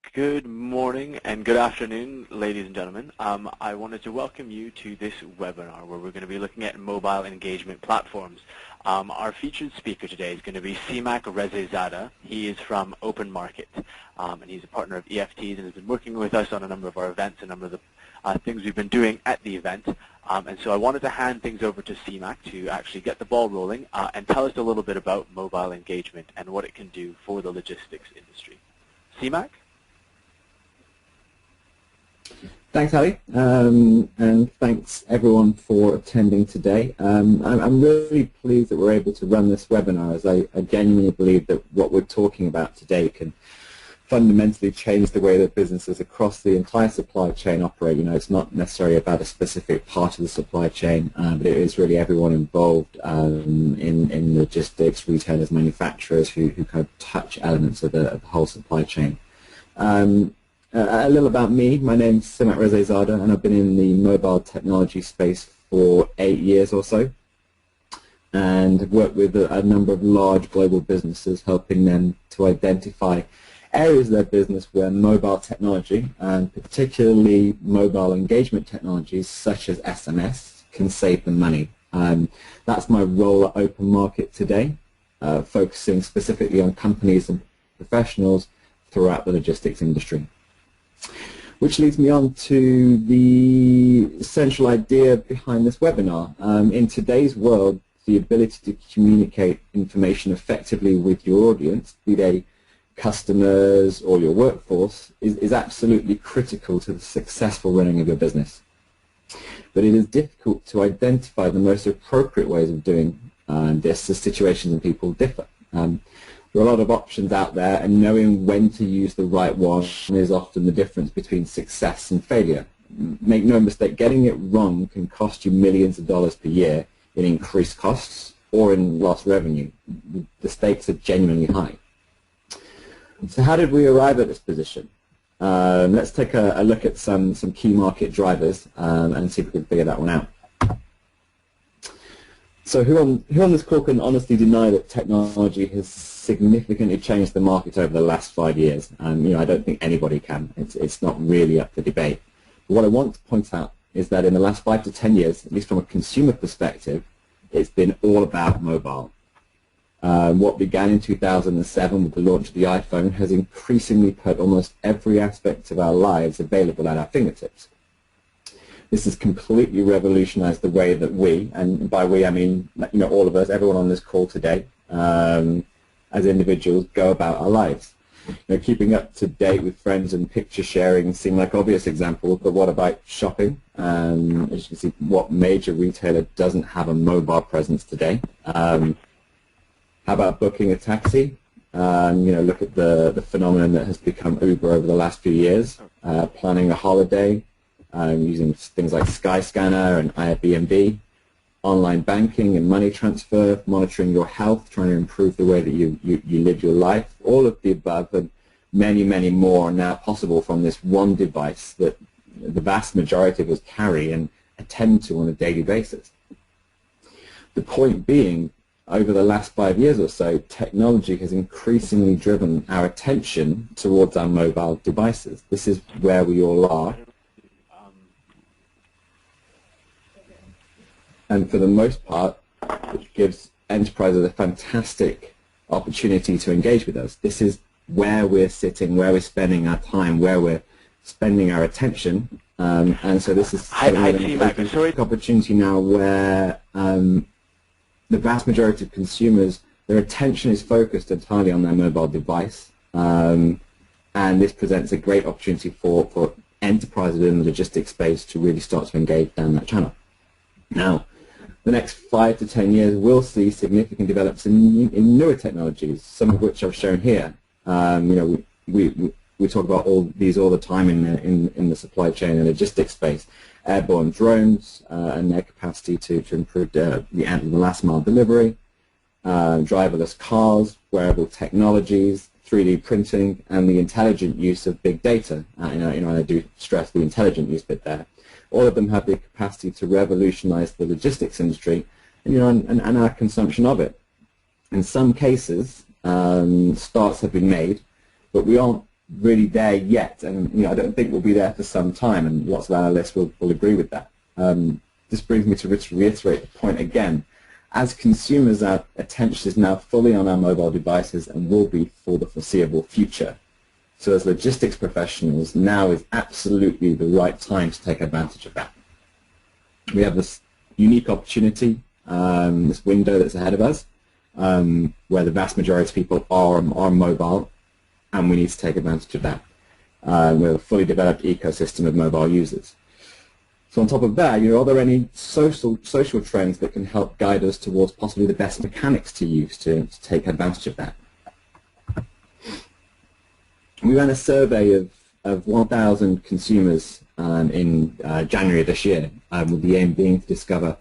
Good morning and good afternoon, ladies and gentlemen. I wanted to welcome you to this webinar where we're going to be looking at mobile engagement platforms. Our featured speaker today is going to be Simak Rezezada. He is from Open Market, and he's a partner of EFTs and has been working with us on a number of our events, a number of the things we've been doing at the event. And so I wanted to hand things over to Simak to actually get the ball rolling and tell us a little bit about mobile engagement and what it can do for the logistics industry. Simak? Thanks, Ali, and thanks everyone for attending today. I'm really pleased that we're able to run this webinar, as I genuinely believe that what we're talking about today can fundamentally change the way that businesses across the entire supply chain operate. You know, it's not necessarily about a specific part of the supply chain, but it is really everyone involved in logistics, retailers, manufacturers who kind of touch elements of the whole supply chain. A little about me. My name's Simak Rezezada, and I've been in the mobile technology space for 8 years or so, and have worked with a number of large global businesses, helping them to identify areas of their business where mobile technology, and particularly mobile engagement technologies such as SMS, can save them money. That's my role at Open Market today, focusing specifically on companies and professionals throughout the logistics industry. Which leads me on to the central idea behind this webinar. In today's world, the ability to communicate information effectively with your audience, be they customers or your workforce, is absolutely critical to the successful running of your business. But it is difficult to identify the most appropriate ways of doing this, as situations and people differ. There are a lot of options out there, and knowing when to use the right one is often the difference between success and failure. Make no mistake, getting it wrong can cost you millions of dollars per year in increased costs or in lost revenue. The stakes are genuinely high. So how did we arrive at this position? Let's take a look at some key market drivers and see if we can figure that one out. So who on this call can honestly deny that technology has significantly changed the market over the last 5 years? You know, I don't think anybody can. It's not really up for debate. But what I want to point out is that in the last 5 to 10 years, at least from a consumer perspective, it's been all about mobile. What began in 2007 with the launch of the iPhone has increasingly put almost every aspect of our lives available at our fingertips. This has completely revolutionized the way that we, and by we I mean, you know, all of us, everyone on this call today, as individuals, go about our lives. You know, keeping up to date with friends and picture sharing seem like obvious examples, but what about shopping? As you can see, what major retailer doesn't have a mobile presence today? How about booking a taxi? You know, look at the phenomenon that has become Uber over the last few years. Planning a holiday, using things like Skyscanner and Airbnb, online banking and money transfer, monitoring your health, trying to improve the way that you live your life. All of the above and many, many more are now possible from this one device that the vast majority of us carry and attend to on a daily basis. The point being, over the last 5 years or so, technology has increasingly driven our attention towards our mobile devices. This is where we all are. And for the most part, which gives enterprises a fantastic opportunity to engage with us. This is where we're sitting, where we're spending our time, where we're spending our attention. And so this is an opportunity now where the vast majority of consumers, their attention is focused entirely on their mobile device. And this presents a great opportunity for enterprises in the logistics space to really start to engage down that channel. Now, the next 5 to 10 years will see significant developments in newer technologies, some of which I've shown here. You know, we talk about all these all the time in the supply chain and logistics space. Airborne drones and their capacity to improve the last mile delivery, driverless cars, wearable technologies, 3D printing, and the intelligent use of big data. You know, I do stress the intelligent use bit there. All of them have the capacity to revolutionize the logistics industry, and, you know, and our consumption of it. In some cases, starts have been made, but we aren't really there yet, and I don't think we'll be there for some time, and lots of analysts will agree with that. This brings me to reiterate the point again. As consumers, our attention is now fully on our mobile devices and will be for the foreseeable future. So as logistics professionals, now is absolutely the right time to take advantage of that. We have this unique opportunity, this window that's ahead of us, where the vast majority of people are mobile, and we need to take advantage of that. We have a fully developed ecosystem of mobile users. So on top of that, are there any social trends that can help guide us towards possibly the best mechanics to use to take advantage of that? We ran a survey of 1,000 consumers in January of this year, with the aim being to discover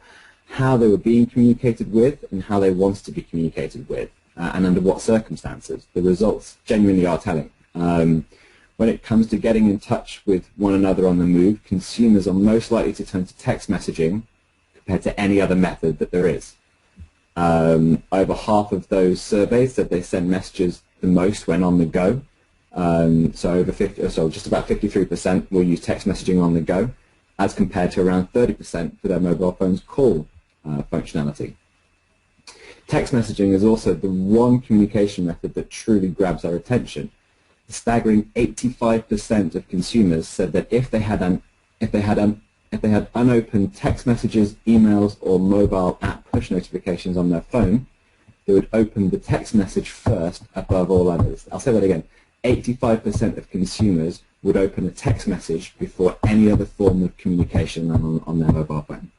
how they were being communicated with and how they wanted to be communicated with, and under what circumstances. The results genuinely are telling. When it comes to getting in touch with one another on the move, consumers are most likely to turn to text messaging compared to any other method that there is. Over half of those surveys said they send messages the most when on the go. So just about 53% will use text messaging on the go, as compared to around 30% for their mobile phone's call functionality. Text messaging is also the one communication method that truly grabs our attention. A staggering 85% of consumers said that if they had unopened text messages, emails, or mobile app push notifications on their phone, they would open the text message first above all others. I'll say that again. 85% of consumers would open a text message before any other form of communication on their mobile phone.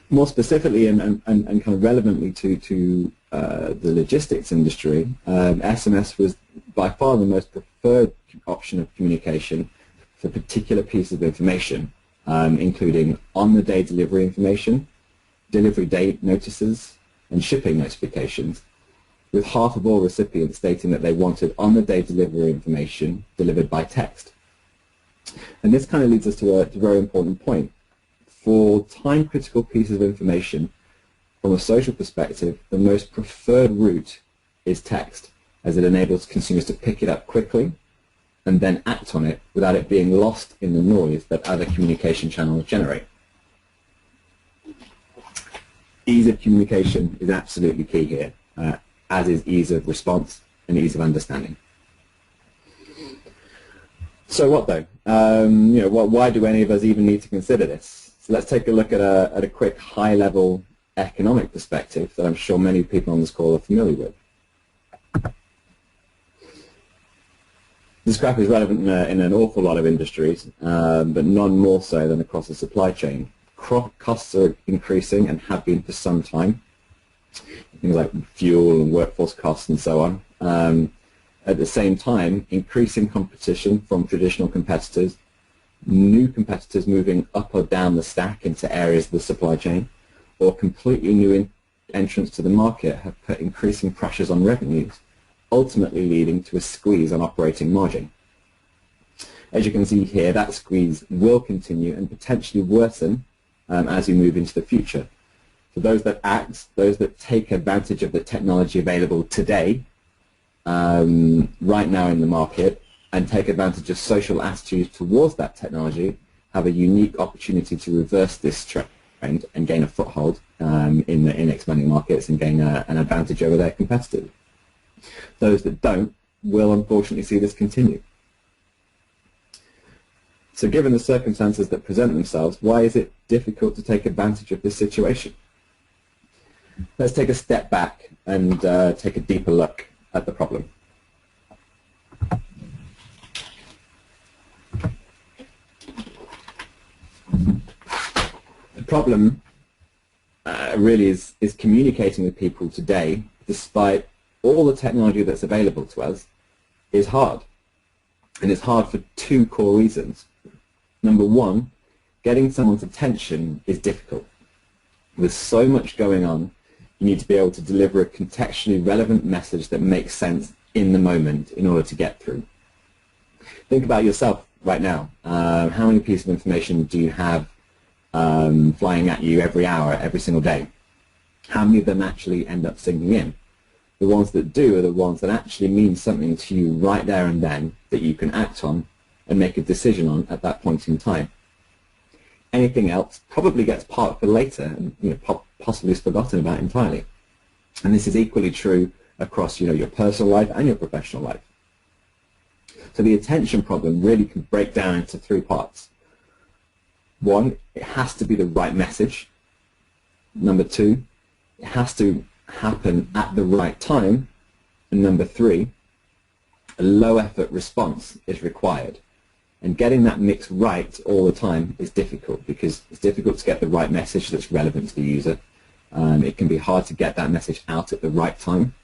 More specifically and kind of relevantly to the logistics industry, SMS was by far the most preferred option of communication for particular pieces of information, including on-the-day delivery information, delivery date notices, and shipping notifications, with half of all recipients stating that they wanted on-the-day delivery information delivered by text. And this kind of leads us to a very important point. For time-critical pieces of information, from a social perspective, the most preferred route is text, as it enables consumers to pick it up quickly and then act on it without it being lost in the noise that other communication channels generate. Ease of communication is absolutely key here, as is ease of response and ease of understanding. So what though? Why do any of us even need to consider this? So let's take a look at a quick high-level economic perspective that I'm sure many people on this call are familiar with. This graph is relevant in an awful lot of industries, but none more so than across the supply chain. Costs are increasing and have been for some time, things like fuel and workforce costs and so on. At the same time, increasing competition from traditional competitors, new competitors moving up or down the stack into areas of the supply chain, or completely new entrants to the market have put increasing pressures on revenues, ultimately leading to a squeeze on operating margin. As you can see here, that squeeze will continue and potentially worsen as we move into the future. For those that act, those that take advantage of the technology available today, right now in the market, and take advantage of social attitudes towards that technology, have a unique opportunity to reverse this trend and gain a foothold in expanding markets and gain an advantage over their competitors. Those that don't will unfortunately see this continue. So given the circumstances that present themselves, why is it difficult to take advantage of this situation? Let's take a step back and take a deeper look at the problem. The problem really is communicating with people today, despite all the technology that's available to us, is hard. And it's hard for two core reasons. Number one, getting someone's attention is difficult. With so much going on, you need to be able to deliver a contextually relevant message that makes sense in the moment in order to get through. Think about yourself right now. How many pieces of information do you have flying at you every hour, every single day? How many of them actually end up sinking in? The ones that do are the ones that actually mean something to you right there and then that you can act on and make a decision on at that point in time. Anything else probably gets parked for later and possibly is forgotten about entirely. And this is equally true across your personal life and your professional life. So the attention problem really can break down into three parts. One, it has to be the right message. Number two, it has to happen at the right time. And number three, a low-effort response is required. And getting that mix right all the time is difficult because it's difficult to get the right message that's relevant to the user. It can be hard to get that message out at the right time.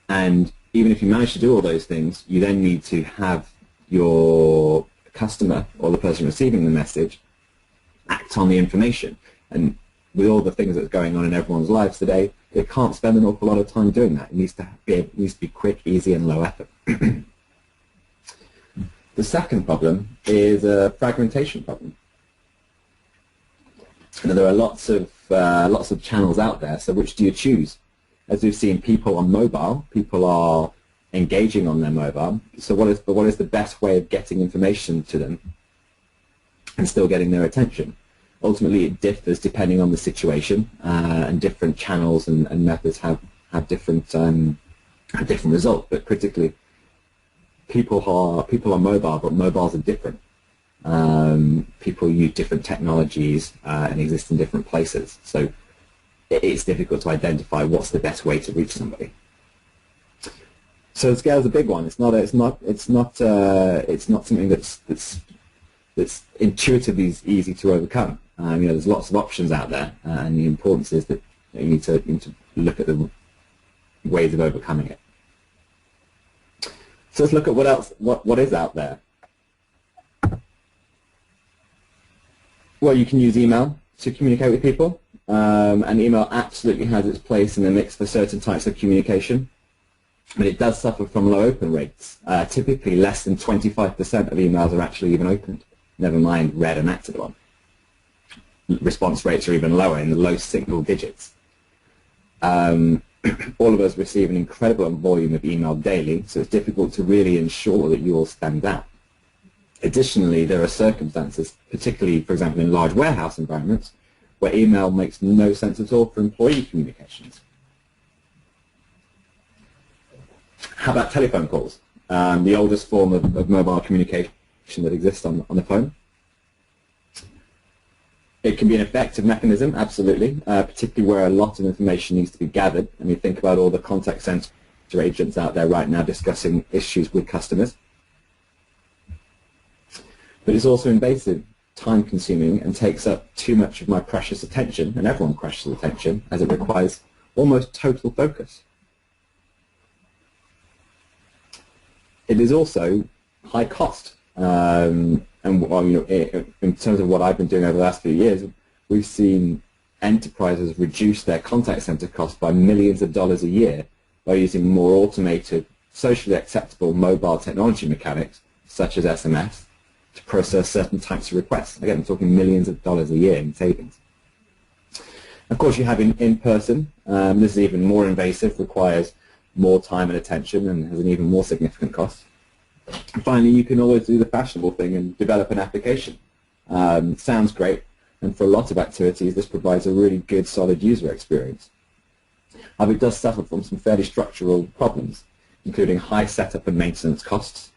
And even if you manage to do all those things, you then need to have your customer or the person receiving the message act on the information. And with all the things that's going on in everyone's lives today, they can't spend an awful lot of time doing that. It needs to be quick, easy, and low effort. The second problem is a fragmentation problem. And there are lots of channels out there. So which do you choose? As we've seen, people on mobile, people are engaging on their mobile. So what is the best way of getting information to them and still getting their attention? Ultimately, it differs depending on the situation, and different channels and methods have different results. But critically, people are mobile, but mobiles are different. People use different technologies and exist in different places. So it's difficult to identify what's the best way to reach somebody. So scale is a big one. It's not something that's intuitively easy to overcome. There's lots of options out there, and the importance is that you need to look at the ways of overcoming it. So let's look at what is out there. Well, you can use email to communicate with people, and email absolutely has its place in the mix for certain types of communication, but it does suffer from low open rates. Typically, less than 25% of emails are actually even opened, never mind read and acted on. Response rates are even lower, in the low single digits. All of us receive an incredible volume of email daily, so it's difficult to really ensure that you all stand out. Additionally, there are circumstances, particularly, for example, in large warehouse environments, where email makes no sense at all for employee communications. How about telephone calls? The oldest form of mobile communication that exists on the phone. It can be an effective mechanism, absolutely, particularly where a lot of information needs to be gathered. I mean, think about all the contact center agents out there right now discussing issues with customers. But it's also invasive, time-consuming, and takes up too much of my precious attention, and everyone's precious attention, as it requires almost total focus. It is also high cost. And in terms of what I've been doing over the last few years, we've seen enterprises reduce their contact center costs by millions of dollars a year by using more automated, socially acceptable mobile technology mechanics, such as SMS, to process certain types of requests. Again, I'm talking millions of dollars a year in savings. Of course, you have in-person. This is even more invasive, requires more time and attention, and has an even more significant cost. And finally, you can always do the fashionable thing and develop an application. Sounds great, and for a lot of activities, this provides a really good, solid user experience. However, it does suffer from some fairly structural problems, including high setup and maintenance costs,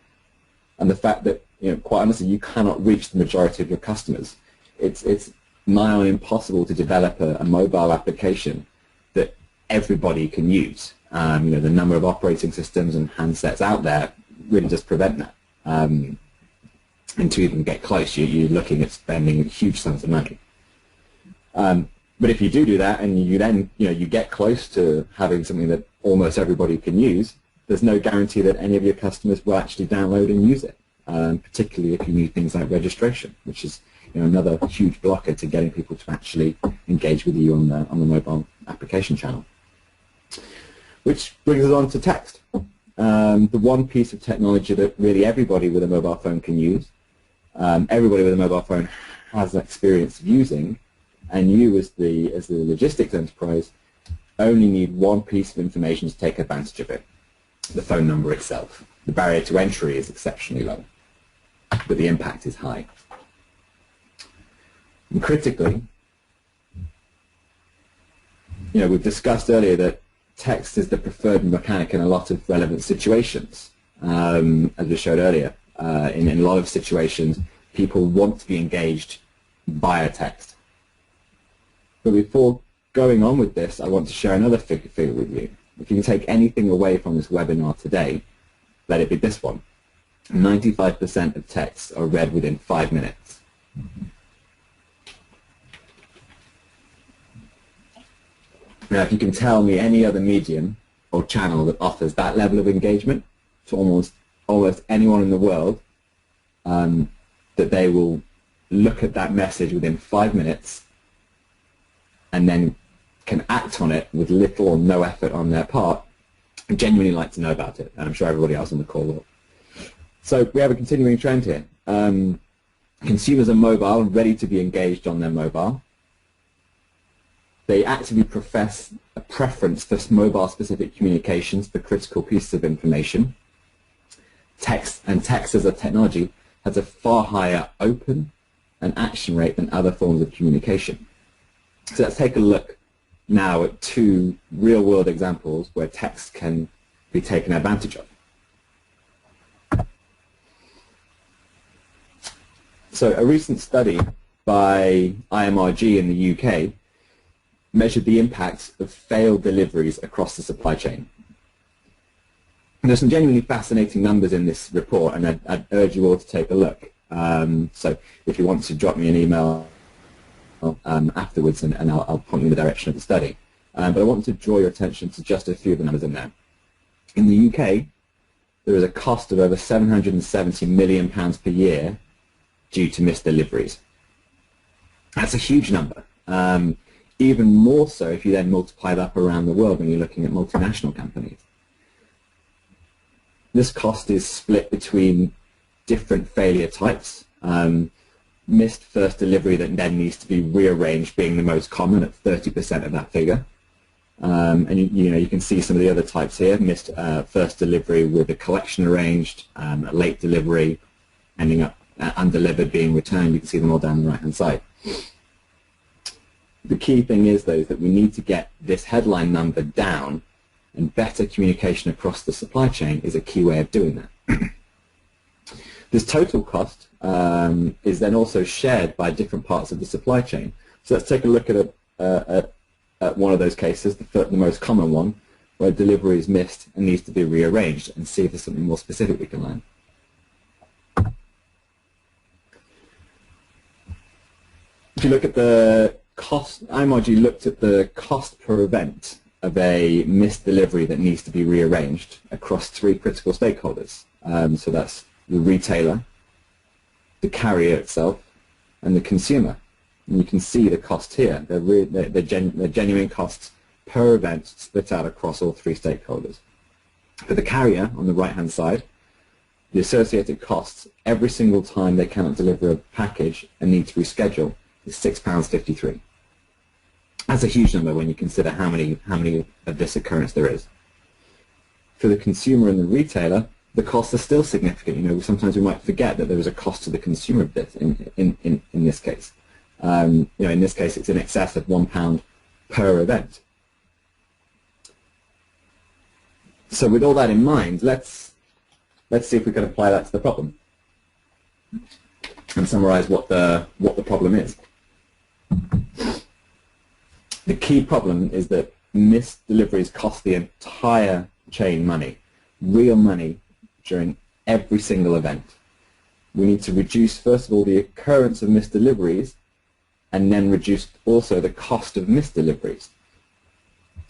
and the fact that, quite honestly, you cannot reach the majority of your customers. It's nigh on impossible to develop a mobile application that everybody can use. The number of operating systems and handsets out there really does prevent that. And to even get close, you're looking at spending huge sums of money. But if you do that, and you then you get close to having something that almost everybody can use, there's no guarantee that any of your customers will actually download and use it. Particularly if you need things like registration, which is another huge blocker to getting people to actually engage with you on the mobile application channel. Which brings us on to text. The one piece of technology that really everybody with a mobile phone can use, everybody with a mobile phone has an experience of using, and you as the logistics enterprise only need one piece of information to take advantage of it, the phone number itself. The barrier to entry is exceptionally low, but the impact is high. And critically, we've discussed earlier that text is the preferred mechanic in a lot of relevant situations, as we showed earlier. In a lot of situations, people want to be engaged via text. But before going on with this, I want to share another figure with you. If you can take anything away from this webinar today, let it be this one. 95% of texts are read within 5 minutes. Now, if you can tell me any other medium or channel that offers that level of engagement to almost anyone in the world, that they will look at that message within 5 minutes and then can act on it with little or no effort on their part, I genuinely like to know about it, and I'm sure everybody else on the call will. So we have a continuing trend here. Consumers are mobile and ready to be engaged on their mobile. They actively profess a preference for mobile-specific communications for critical pieces of information. Text as a technology has a far higher open and action rate than other forms of communication. So let's take a look now at 2 real-world examples where text can be taken advantage of. So a recent study by IMRG in the UK measured the impact of failed deliveries across the supply chain. And there's some genuinely fascinating numbers in this report, and I'd urge you all to take a look. So if you want to drop me an email afterwards, and I'll point you in the direction of the study. But I want to draw your attention to just a few of the numbers in there. In the UK, there is a cost of over £770 million per year due to missed deliveries. That's a huge number. Even more so if you then multiply that up around the world when you're looking at multinational companies. This cost is split between different failure types. Missed first delivery that then needs to be rearranged being the most common at 30% of that figure. And you can see some of the other types here. Missed first delivery with a collection arranged, a late delivery, ending up undelivered, being returned. You can see them all down the right-hand side. The key thing is, though, that we need to get this headline number down, and better communication across the supply chain is a key way of doing that. This total cost is then also shared by different parts of the supply chain. So let's take a look at one of those cases, the most common one, where delivery is missed and needs to be rearranged, and see if there's something more specific we can learn. If you look at the cost, IMRG looked at the cost per event of a missed delivery that needs to be rearranged across 3 critical stakeholders. So that's the retailer, the carrier itself, and the consumer. And you can see the cost here. They're genuine costs per event split out across all 3 stakeholders. For the carrier, on the right-hand side, the associated costs every single time they cannot deliver a package and need to reschedule is £6.53. That's a huge number when you consider how many of this occurrence there is. For the consumer and the retailer, the costs are still significant. Sometimes we might forget that there is a cost to the consumer of this in this case. In this case, it's in excess of £1 per event. So with all that in mind, let's see if we can apply that to the problem and summarize what the problem is. The key problem is that missed deliveries cost the entire chain money, real money, during every single event. We need to reduce, first of all, the occurrence of missed deliveries, and then reduce also the cost of missed deliveries.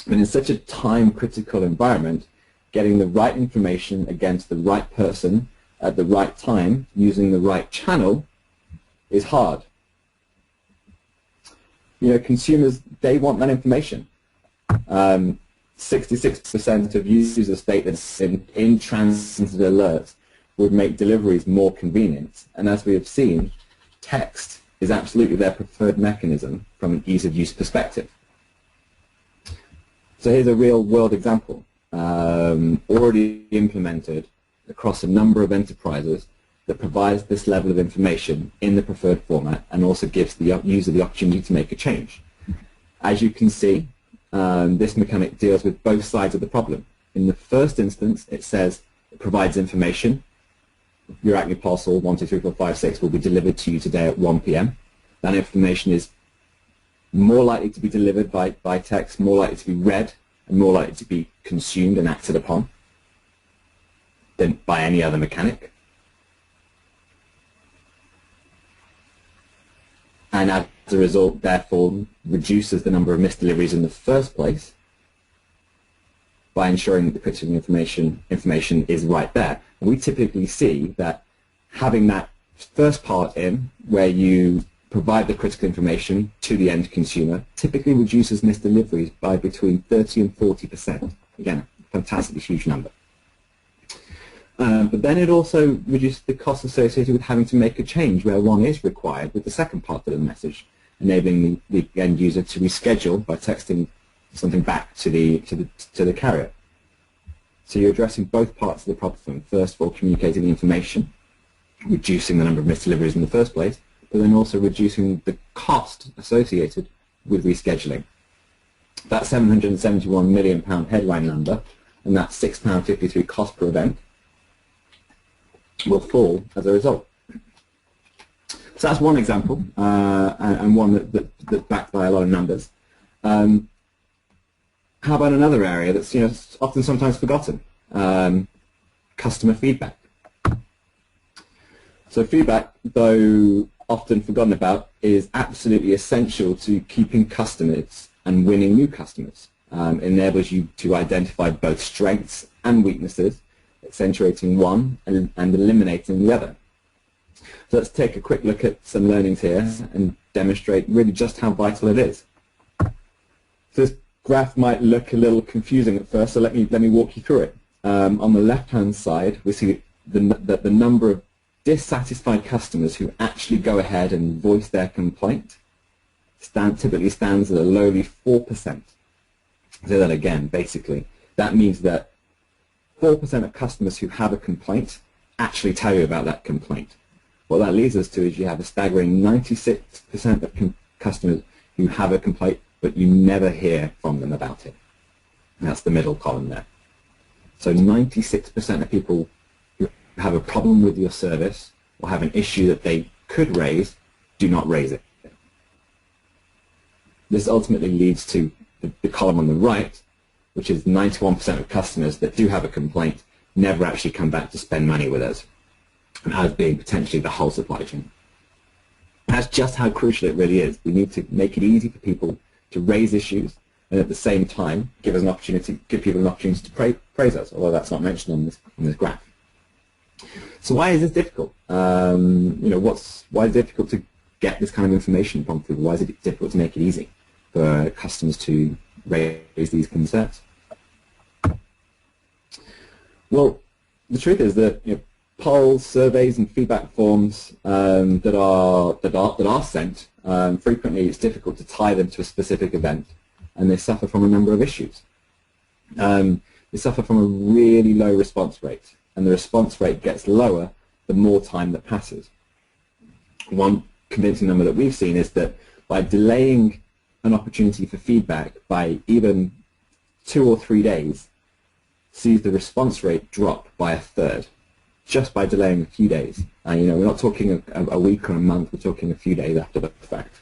And in such a time-critical environment, getting the right information against the right person at the right time, using the right channel, is hard. Consumers, they want that information. 66% of users state that in-transit alerts would make deliveries more convenient. And as we have seen, text is absolutely their preferred mechanism from an ease-of-use perspective. So here's a real-world example, already implemented across a number of enterprises that provides this level of information in the preferred format and also gives the user the opportunity to make a change. As you can see, this mechanic deals with both sides of the problem. In the first instance, it says it provides information. Your Acme parcel 123456 will be delivered to you today at 1 p.m. That information is more likely to be delivered by text, more likely to be read, and more likely to be consumed and acted upon than by any other mechanic. And as a result, therefore, reduces the number of missed deliveries in the first place by ensuring that the critical information is right there. And we typically see that having that first part in, where you provide the critical information to the end consumer, typically reduces missed deliveries by between 30 and 40%. Again, a fantastically huge number. But then it also reduces the costs associated with having to make a change where one is required with the second part of the message, enabling the end user to reschedule by texting something back to the carrier. So you're addressing both parts of the problem. First of all, communicating the information, reducing the number of missed deliveries in the first place, but then also reducing the cost associated with rescheduling. That £771 million headline number and that £6.53 cost per event will fall as a result. So that's one example, and one that's backed by a lot of numbers. How about another area that's often sometimes forgotten? Customer feedback. So feedback, though often forgotten about, is absolutely essential to keeping customers and winning new customers. It enables you to identify both strengths and weaknesses, accentuating one and eliminating the other. So let's take a quick look at some learnings here and demonstrate really just how vital it is. So this graph might look a little confusing at first, so let me walk you through it. On the left-hand side, we see the number of dissatisfied customers who actually go ahead and voice their complaint typically stands at a lowly 4%. Say that again, basically. That means that 4% of customers who have a complaint actually tell you about that complaint. What that leads us to is you have a staggering 96% of customers who have a complaint, but you never hear from them about it. And that's the middle column there. So 96% of people who have a problem with your service or have an issue that they could raise do not raise it. This ultimately leads to the column on the right, which is 91% of customers that do have a complaint never actually come back to spend money with us, and as being potentially the whole supply chain. That's just how crucial it really is. We need to make it easy for people to raise issues, and at the same time give people an opportunity to praise us, although that's not mentioned on this graph. So why is this difficult? Why is it difficult to get this kind of information from people? Why is it difficult to make it easy for customers to raise these concerns? Well, the truth is that polls, surveys, and feedback forms that are sent, frequently it's difficult to tie them to a specific event, and they suffer from a number of issues. They suffer from a really low response rate, and the response rate gets lower the more time that passes. One convincing number that we've seen is that by delaying an opportunity for feedback by even 2 or 3 days, sees the response rate drop by 1/3, just by delaying a few days. We're not talking a week or a month, we're talking a few days after the fact.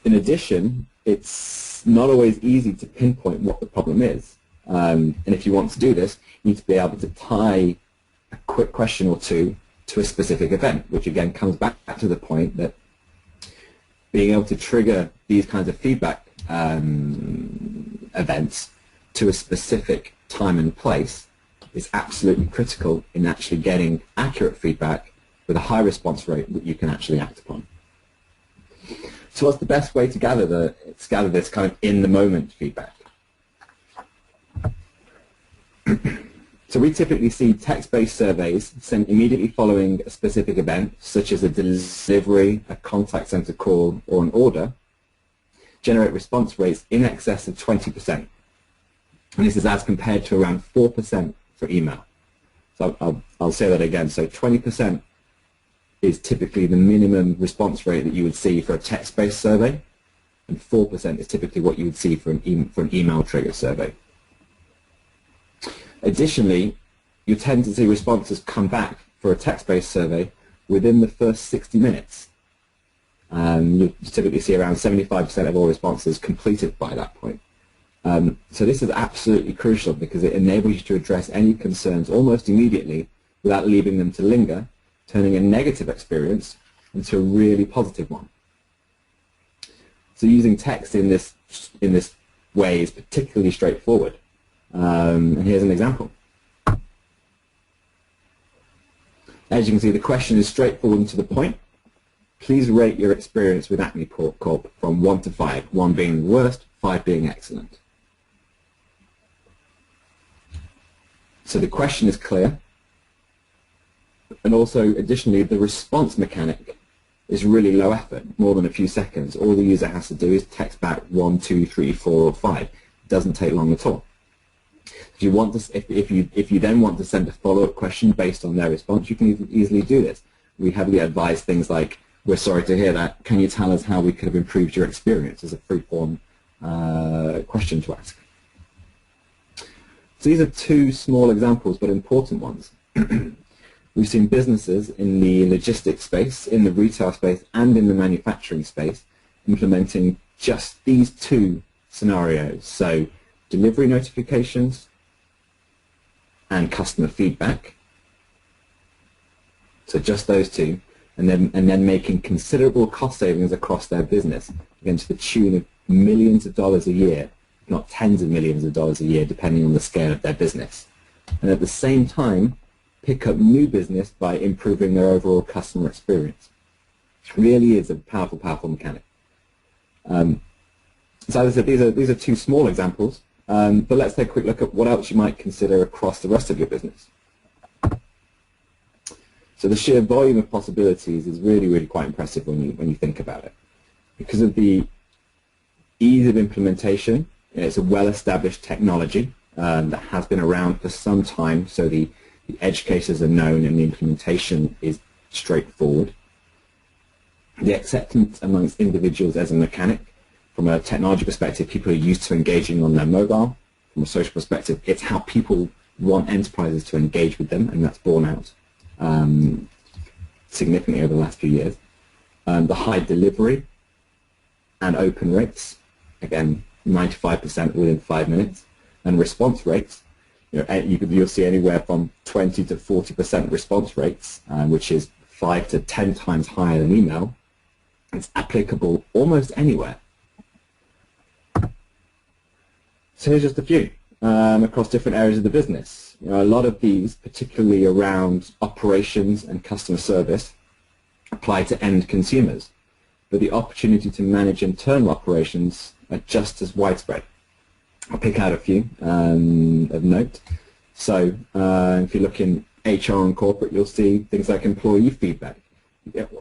In addition, it's not always easy to pinpoint what the problem is. And if you want to do this, you need to be able to tie a quick question or two to a specific event, which again comes back to the point that being able to trigger these kinds of feedback events to a specific time and place is absolutely critical in actually getting accurate feedback with a high response rate that you can actually act upon. So what's the best way to gather this kind of in-the-moment feedback? So we typically see text-based surveys sent immediately following a specific event, such as a delivery, a contact center call, or an order, generate response rates in excess of 20%. And this is as compared to around 4% for email. So I'll say that again. So 20% is typically the minimum response rate that you would see for a text-based survey, and 4% is typically what you would see for an email trigger survey. Additionally, you tend to see responses come back for a text-based survey within the first 60 minutes. You typically see around 75% of all responses completed by that point. So this is absolutely crucial because it enables you to address any concerns almost immediately without leaving them to linger, turning a negative experience into a really positive one. So using text in this way is particularly straightforward. And here's an example. As you can see, the question is straightforward and to the point. Please rate your experience with Acme Corp from 1 to 5, 1 being the worst, 5 being excellent. So the question is clear, and also additionally the response mechanic is really low effort, more than a few seconds. All the user has to do is text back 1, 2, 3, 4, or 5. It doesn't take long at all. If you want to, if you then want to send a follow-up question based on their response, you can easily do this. We heavily advise things like, "We're sorry to hear that. Can you tell us how we could have improved your experience?" as a free-form question to ask. So these are two small examples, but important ones. We've seen businesses in the logistics space, in the retail space, and in the manufacturing space implementing just these two scenarios. So delivery notifications and customer feedback. So just those two, and then making considerable cost savings across their business, again to the tune of millions of dollars a year, not tens of millions of dollars a year, depending on the scale of their business. And at the same time, pick up new business by improving their overall customer experience. It really is a powerful, powerful mechanic. So as I said, these are two small examples, but let's take a quick look at what else you might consider across the rest of your business. So the sheer volume of possibilities is really, really quite impressive when you think about it. Because of the ease of implementation, it's a well-established technology that has been around for some time, so the edge cases are known and the implementation is straightforward. The acceptance amongst individuals as a mechanic, from a technology perspective, people are used to engaging on their mobile. From a social perspective, it's how people want enterprises to engage with them, and that's borne out significantly over the last few years. The high delivery and open rates, again, 95% within 5 minutes, and response rates, you'll see anywhere from 20 to 40% response rates, which is 5 to 10 times higher than email. It's applicable almost anywhere. So here's just a few across different areas of the business. A lot of these, particularly around operations and customer service, apply to end consumers, but the opportunity to manage internal operations are just as widespread. I'll pick out a few of note. So if you look in HR and corporate, you'll see things like employee feedback,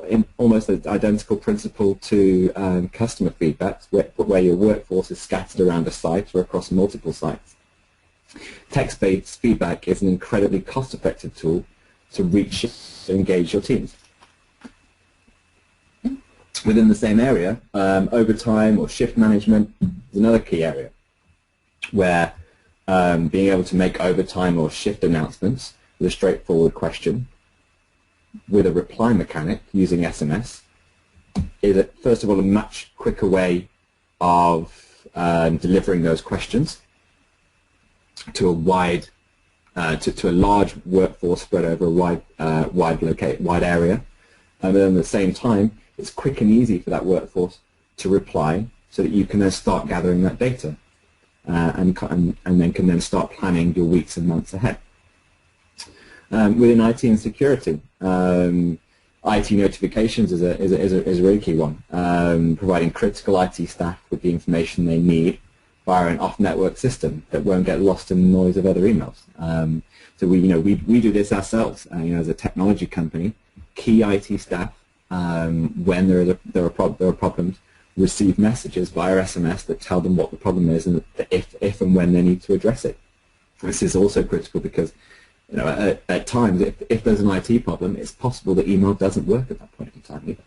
in almost an identical principle to customer feedback, where your workforce is scattered around a site or across multiple sites. Text-based feedback is an incredibly cost-effective tool to reach and engage your teams. Within the same area, overtime or shift management is another key area where being able to make overtime or shift announcements with a straightforward question with a reply mechanic using SMS is, first of all, a much quicker way of delivering those questions to a large workforce spread over a wide area, and then at the same time, it's quick and easy for that workforce to reply, so that you can then start gathering that data, and then can then start planning your weeks and months ahead. Within IT and security, IT notifications is a really key one, providing critical IT staff with the information they need via an off-network system that won't get lost in the noise of other emails. So we do this ourselves, as a technology company. Key IT staff, when there are problems, receive messages via SMS that tell them what the problem is and if and when they need to address it. This is also critical because, you know, at times, if there's an IT problem, it's possible that email doesn't work at that point in time either.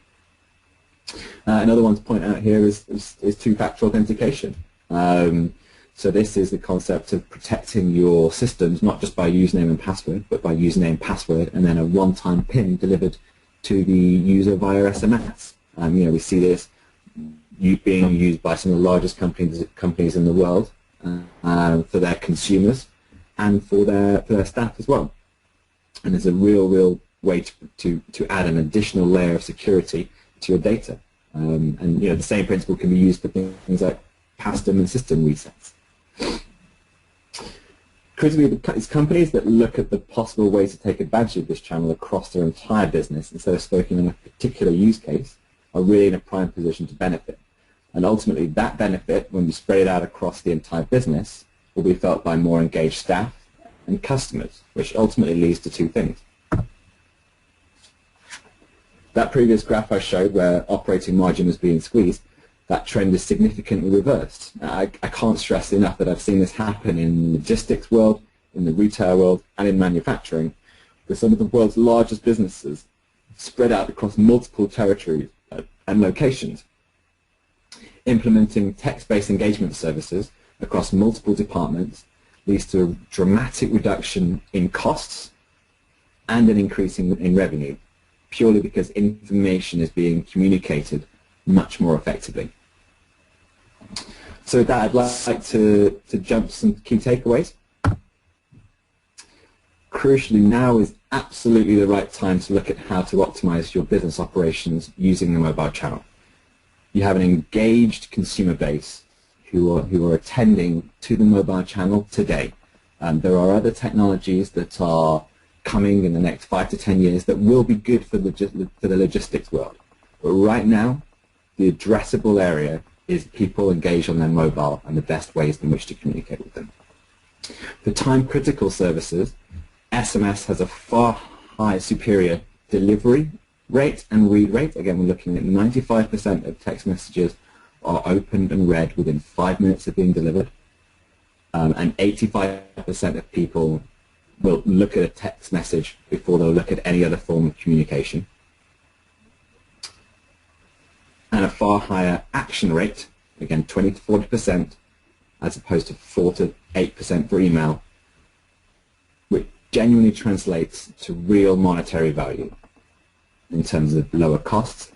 Another one to point out here is two-factor authentication. So this is the concept of protecting your systems not just by username and password, but by username, password, and then a one-time PIN delivered to the user via SMS. You know, we see this being used by some of the largest companies in the world for their consumers and for their staff as well. And there's a real way to add an additional layer of security to your data. And you know, the same principle can be used for things like custom and system resets. Critically, it's companies that look at the possible ways to take advantage of this channel across their entire business instead of focusing on a particular use case are really in a prime position to benefit. And ultimately, that benefit, when we spread it out across the entire business, will be felt by more engaged staff and customers, which ultimately leads to two things. That previous graph I showed where operating margin was being squeezed, that trend is significantly reversed. I can't stress enough that I've seen this happen in the logistics world, in the retail world, and in manufacturing, with some of the world's largest businesses spread out across multiple territories and locations. Implementing text-based engagement services across multiple departments leads to a dramatic reduction in costs and an increase in revenue, purely because information is being communicated much more effectively. So with that, I'd like to jump to some key takeaways. Crucially, now is absolutely the right time to look at how to optimize your business operations using the mobile channel. You have an engaged consumer base who are attending to the mobile channel today. There are other technologies that are coming in the next 5 to 10 years that will be good for the logistics world. But right now, the addressable area is people engaged on their mobile and the best ways in which to communicate with them. For time-critical services, SMS has a far higher superior delivery rate and read rate. Again, we're looking at 95% of text messages are opened and read within 5 minutes of being delivered, and 85% of people will look at a text message before they'll look at any other form of communication. And a far higher action rate, again 20 to 40%, as opposed to 4 to 8% for email, which genuinely translates to real monetary value in terms of lower costs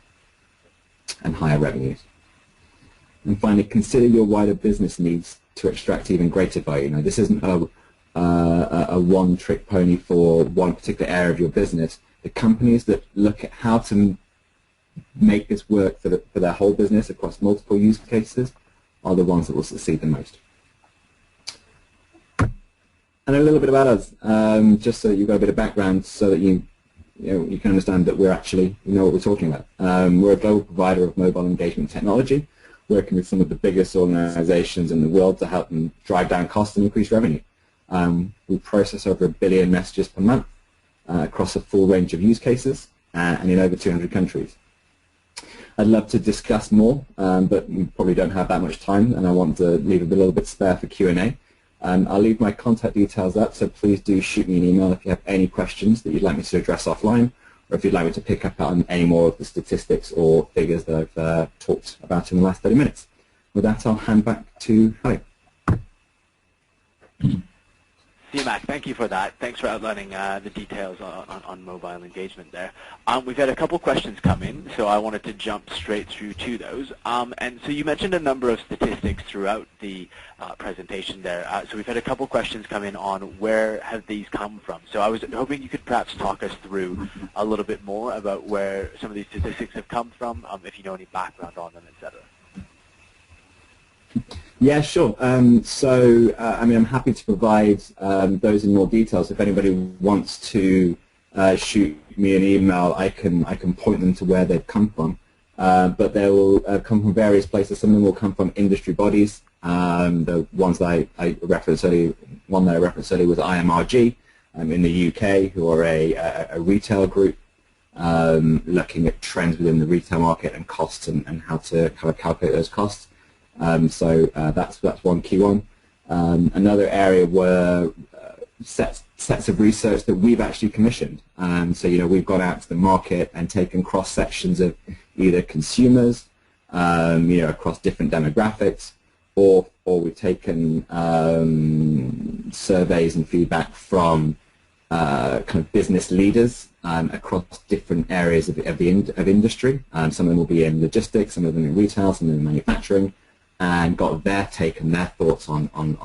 and higher revenues. And finally, consider your wider business needs to extract even greater value. Now, this isn't a one-trick pony for one particular area of your business. The companies that look at how to make this work for their whole business across multiple use cases are the ones that will succeed the most. And a little bit about us, just so that you've got a bit of background, so that you can understand that we're actually, what we're talking about. We're a global provider of mobile engagement technology, working with some of the biggest organizations in the world to help them drive down costs and increase revenue. We process over 1 billion messages per month across a full range of use cases and in over 200 countries. I'd love to discuss more, but we probably don't have that much time, and I want to leave a little bit spare for Q&A. I'll leave my contact details up, so please do shoot me an email if you have any questions that you'd like me to address offline, or if you'd like me to pick up on any more of the statistics or figures that I've talked about in the last 30 minutes. With that, I'll hand back to Harry. C-Mac, thank you for that. Thanks for outlining the details on mobile engagement there. We've had a couple questions come in, so I wanted to jump straight through to those. And so you mentioned a number of statistics throughout the presentation there. So we've had a couple questions come in on where have these come from. So I was hoping you could perhaps talk us through a little bit more about where some of these statistics have come from, if you know any background on them, etc. Yeah, sure. I mean, I'm happy to provide those in more details. If anybody wants to shoot me an email, I can point them to where they've come from. But they will come from various places. Some of them will come from industry bodies. The ones that I referenced earlier, one that I referenced earlier was IMRG in the UK, who are a retail group. looking at trends within the retail market and costs and how to kind of calculate those costs. So that's one key one. Another area were sets of research that we've actually commissioned. So we've gone out to the market and taken cross sections of either consumers, across different demographics, or we've taken surveys and feedback from kind of business leaders across different areas of industry. Some of them will be in logistics, some of them in retail, some of them in manufacturing, and got their take and their thoughts on kind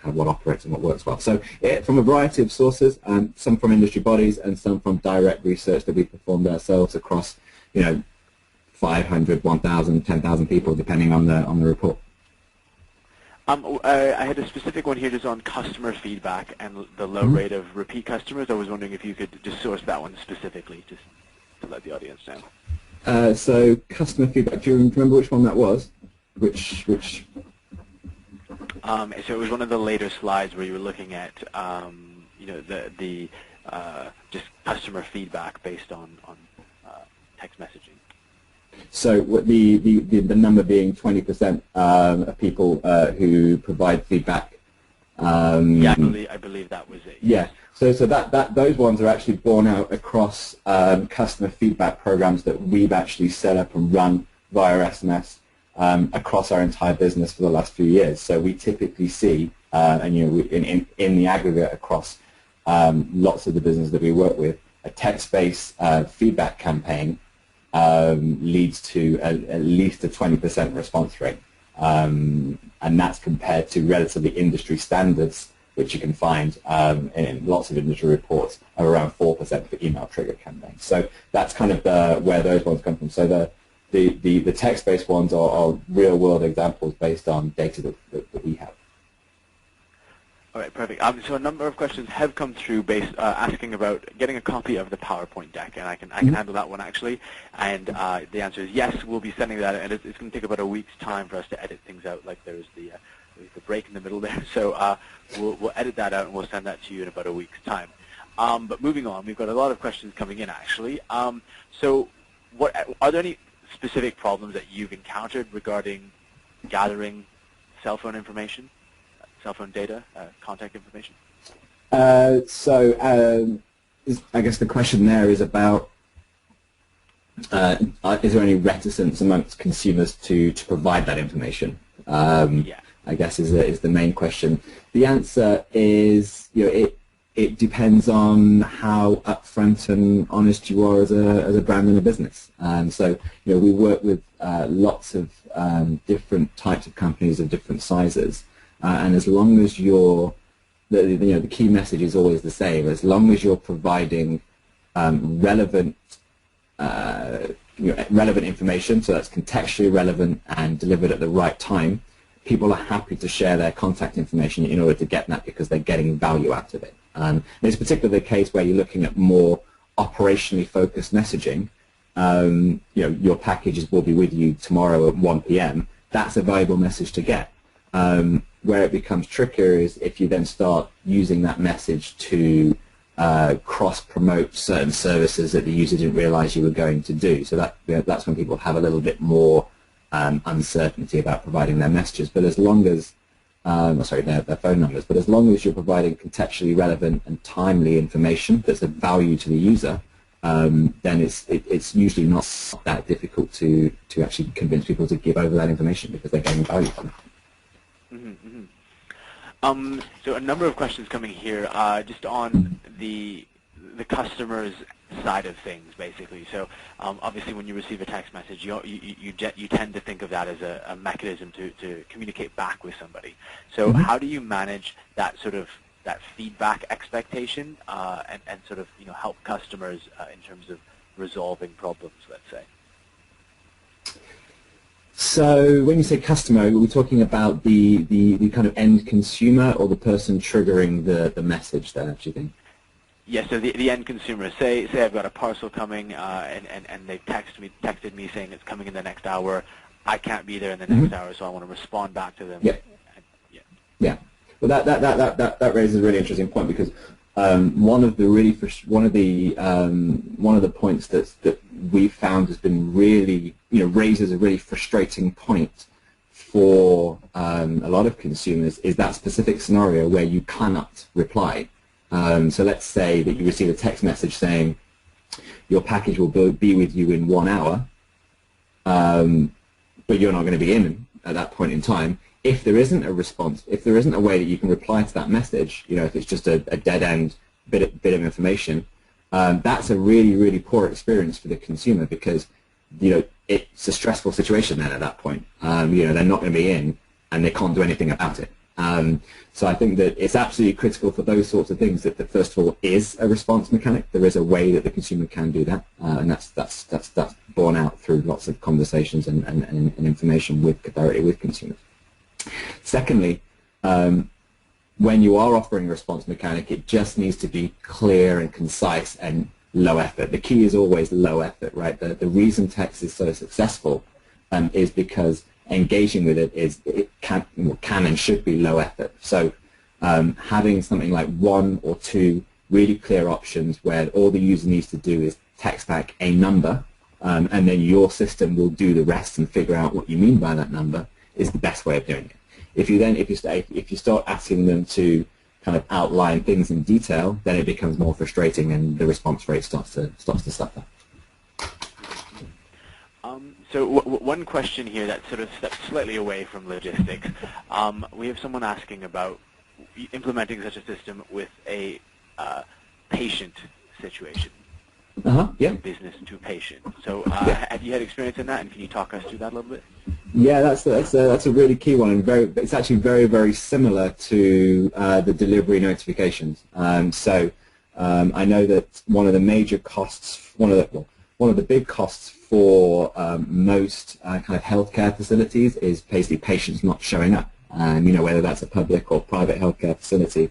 of what operates and what works well. So from a variety of sources, some from industry bodies and some from direct research that we performed ourselves across 500, 1,000, 10,000 people, depending on the report. I had a specific one here just on customer feedback and the low rate of repeat customers. I was wondering if you could just source that one specifically, just to let the audience know. So customer feedback, do you remember which one that was? Which? So it was one of the later slides where you were looking at, just customer feedback based on text messaging. So the number being 20% of people who provide feedback. Yeah, I believe that was it. Yeah. So those ones are actually borne out across customer feedback programs that we've actually set up and run via SMS across our entire business for the last few years. So we typically see, in the aggregate across lots of the business that we work with, a text-based feedback campaign leads to at least a 20% response rate, and that's compared to relatively industry standards, which you can find in lots of industry reports, of around 4% for email trigger campaigns. So that's kind of where those ones come from. So the text-based ones are real-world examples based on data that we have. All right, perfect. So a number of questions have come through asking about getting a copy of the PowerPoint deck, and I can handle that one actually. And the answer is yes, we'll be sending that, and it's going to take about a week's time for us to edit things out. Like there's the break in the middle there, so we'll edit that out and we'll send that to you in about a week's time. But moving on, we've got a lot of questions coming in actually. So are there any specific problems that you've encountered regarding gathering cell phone information? Cell phone data, contact information? So I guess the question there is about is there any reticence amongst consumers to provide that information? Yeah. I guess is the main question. The answer is it depends on how upfront and honest you are as a brand and a business. So we work with lots of different types of companies of different sizes. And as long as the key message is always the same. As long as you're providing relevant information, so that's contextually relevant and delivered at the right time, people are happy to share their contact information in order to get that because they're getting value out of it. And it's particularly the case where you're looking at more operationally focused messaging. Your packages will be with you tomorrow at 1 p.m. That's a valuable message to get. Where it becomes trickier is if you then start using that message to cross-promote certain services that the user didn't realize you were going to do. So that's when people have a little bit more uncertainty about providing their messages. But as long as, their phone numbers, but as long as you're providing contextually relevant and timely information that's of value to the user, then it's usually not that difficult to actually convince people to give over that information because they're getting value from it. So a number of questions coming here, just on the customer's side of things, basically. So obviously, when you receive a text message, you tend to think of that as a mechanism to communicate back with somebody. So how do you manage that that feedback expectation and sort of help customers in terms of resolving problems, let's say? So when you say customer, are we talking about the kind of end consumer or the person triggering the message there, do you think? Yeah, so the end consumer. Say I've got a parcel coming and they've texted me saying it's coming in the next hour. I can't be there in the next hour, so I want to respond back to them. Yeah. Yeah. Well, that raises a really interesting point because one of the points that we found has been really, raises a really frustrating point for a lot of consumers is that specific scenario where you cannot reply. So let's say that you receive a text message saying your package will be with you in 1 hour, but you're not going to be in at that point in time. If there isn't a response, if there isn't a way that you can reply to that message, if it's just a dead-end bit of information, that's a really, really poor experience for the consumer because, it's a stressful situation then at that point. They're not going to be in and they can't do anything about it. So I think that it's absolutely critical for those sorts of things that first of all is a response mechanic. There is a way that the consumer can do that, and that's borne out through lots of conversations and information directly with consumers. Secondly, when you are offering a response mechanic, it just needs to be clear and concise and low effort. The key is always low effort, right? The reason text is so successful is because engaging with it can and should be low effort. So having something like 1 or 2 really clear options where all the user needs to do is text back a number, and then your system will do the rest and figure out what you mean by that number is the best way of doing it. If you start asking them to kind of outline things in detail, then it becomes more frustrating and the response rate starts to suffer. So one question here that sort of steps slightly away from logistics. We have someone asking about implementing such a system with a patient situation. Yeah. Business to patient. So have you had experience in that, and can you talk us through that a little bit? Yeah, that's a really key one, and it's actually very, very similar to the delivery notifications. So I know that one of the major costs, one of the big costs for most kind of healthcare facilities is basically patients not showing up. Whether that's a public or private healthcare facility,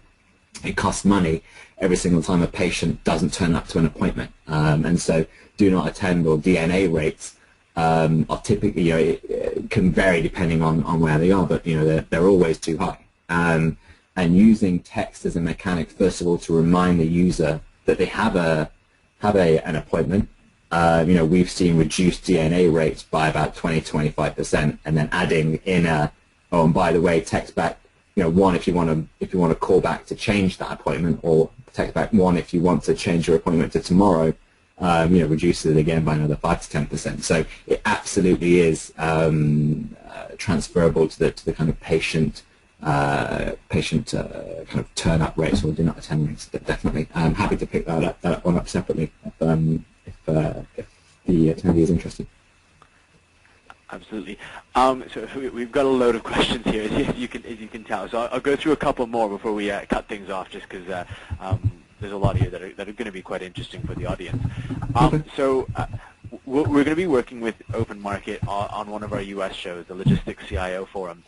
it costs money every single time a patient doesn't turn up to an appointment. And so do not attend or DNA rates are typically, it can vary depending on where they are, but they're always too high. And using text as a mechanic, first of all, to remind the user that they have an appointment. We've seen reduced DNA rates by about 20-25%, and then adding in oh, and by the way, text back, 1 if you want to call back to change that appointment, or text back 1 if you want to change your appointment to tomorrow. Reduces it again by another 5-10%. So it absolutely is transferable to the kind of patient kind of turn up rates or do not attend rates. Definitely, I'm happy to pick that one up separately if the attendee is interested. Absolutely. So we've got a load of questions here, as you can tell. So I'll go through a couple more before we cut things off, just because there's a lot here that are going to be quite interesting for the audience. So we're going to be working with Open Market on one of our U.S. shows, the Logistics CIO Forum.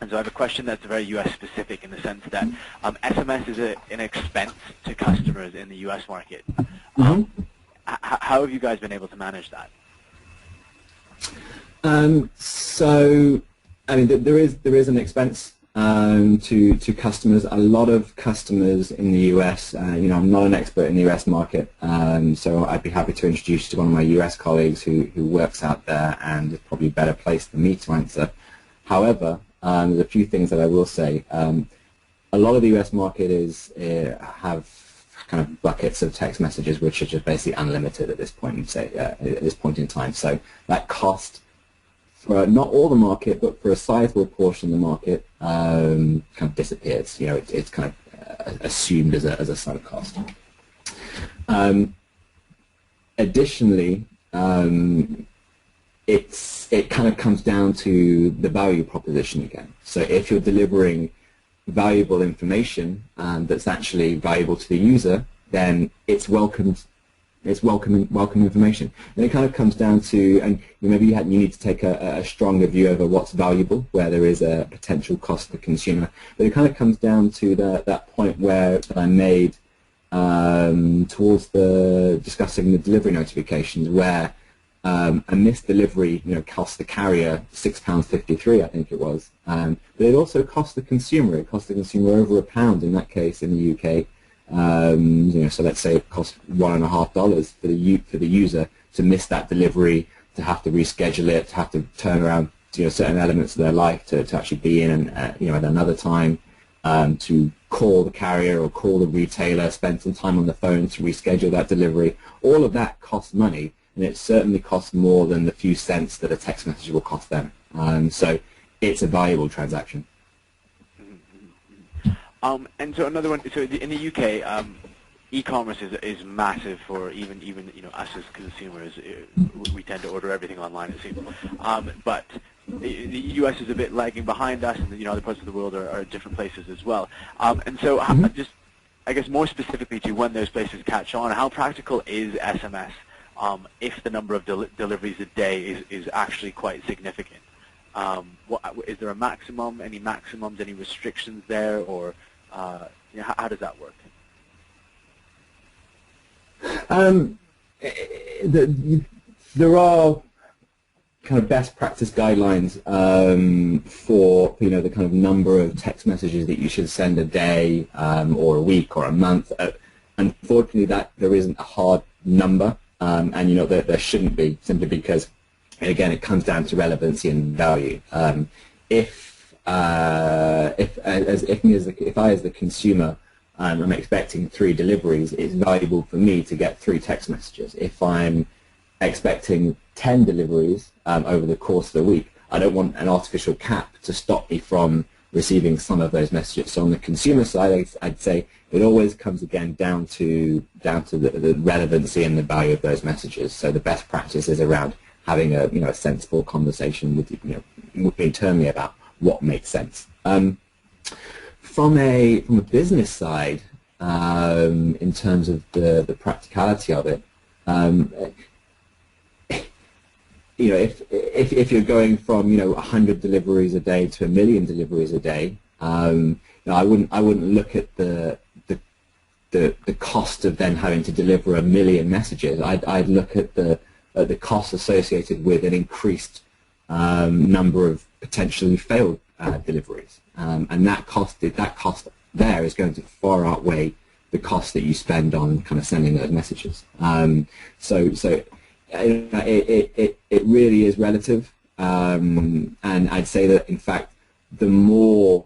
And so I have a question that's very U.S. specific in the sense that SMS is an expense to customers in the U.S. market. How have you guys been able to manage that? So, I mean, there is an expense to customers. A lot of customers in the US, I'm not an expert in the US market, so I'd be happy to introduce you to one of my US colleagues who works out there and is probably better placed than me to answer. However, there's a few things that I will say. A lot of the US market have kind of buckets of text messages which are just basically unlimited at this point in time. So that cost for not all the market, but for a sizable portion of the market, kind of disappears. It's kind of assumed as a sunk cost. Additionally, it kind of comes down to the value proposition again. So if you're delivering valuable information that's actually valuable to the user, then it's welcome information. And it kind of comes down to, and maybe you need to take a stronger view over what's valuable, where there is a potential cost to the consumer. But it kind of comes down to that point that I made towards discussing the delivery notifications, where a missed delivery, cost the carrier £6.53, I think it was. But it also cost the consumer. It cost the consumer over £1 in that case in the UK. So let's say it costs $1.50 for the user to miss that delivery, to have to reschedule it, to have to turn around certain elements of their life to actually be in and at another time, to call the carrier or call the retailer, spend some time on the phone to reschedule that delivery. All of that costs money, and it certainly costs more than the few cents that a text message will cost them. So it's a valuable transaction. And so another one. So in the UK, e-commerce is massive for even us as consumers. We tend to order everything online, it seems. But the US is a bit lagging behind us, and other parts of the world are different places as well. And so just, I guess, more specifically to when those places catch on, how practical is SMS if the number of deliveries a day is actually quite significant? Is there a maximum, any maximums, any restrictions there, or how does that work? There are kind of best practice guidelines for the kind of number of text messages that you should send a day or a week or a month. Unfortunately, there isn't a hard number, and there shouldn't be, simply because, again, it comes down to relevancy and value. If I as the consumer, I'm expecting 3 deliveries, it's valuable for me to get 3 text messages. If I'm expecting 10 deliveries over the course of the week, I don't want an artificial cap to stop me from receiving some of those messages. So on the consumer side, I'd say it always comes again down to the relevancy and the value of those messages. So the best practice is around having a sensible conversation with internally about what makes sense. From a business side, in terms of the practicality of it, if you're going from 100 deliveries a day to 1 million deliveries a day, I wouldn't look at the cost of then having to deliver 1 million messages. I'd look at the cost associated with an increased number of potentially failed deliveries, and that cost there is going to far outweigh the cost that you spend on kind of sending those messages. So it really is relative, and I'd say that in fact the more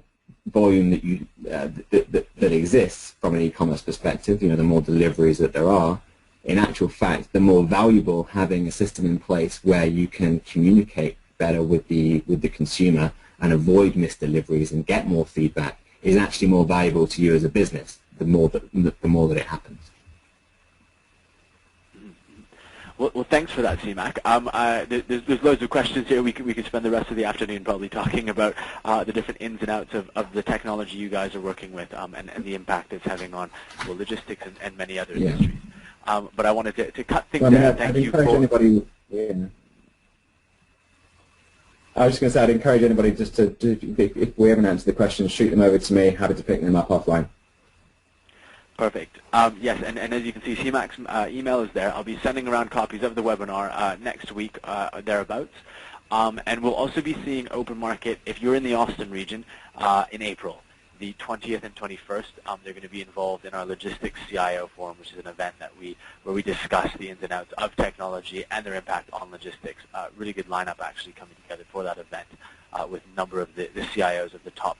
volume that you that exists from an e-commerce perspective, the more deliveries that there are, in actual fact, the more valuable having a system in place where you can communicate better with the consumer and avoid missed deliveries and get more feedback is actually more valuable to you as a business. The more that it happens. Well, thanks for that, CMAC. There's loads of questions here. We could spend the rest of the afternoon probably talking about the different ins and outs of the technology you guys are working with, and the impact it's having on logistics and many other industries. But I wanted to cut things there. Thank you for... Anybody, I was just going to say, I'd encourage anybody just to, if we haven't answered the questions, shoot them over to me. Happy to pick them up offline. Perfect. Yes, and as you can see, CMAC's email is there. I'll be sending around copies of the webinar next week, thereabouts. And we'll also be seeing Open Market, if you're in the Austin region, in April. The 20th and 21st, they're going to be involved in our Logistics CIO Forum, which is an event where we discuss the ins and outs of technology and their impact on logistics. Really good lineup actually coming together for that event with a number of the CIOs of the top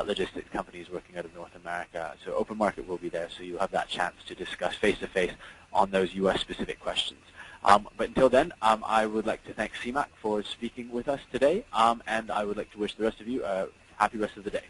logistics companies working out of North America. So Open Market will be there, so you'll have that chance to discuss face-to-face on those US-specific questions. But until then, I would like to thank CMAC for speaking with us today, and I would like to wish the rest of you a happy rest of the day.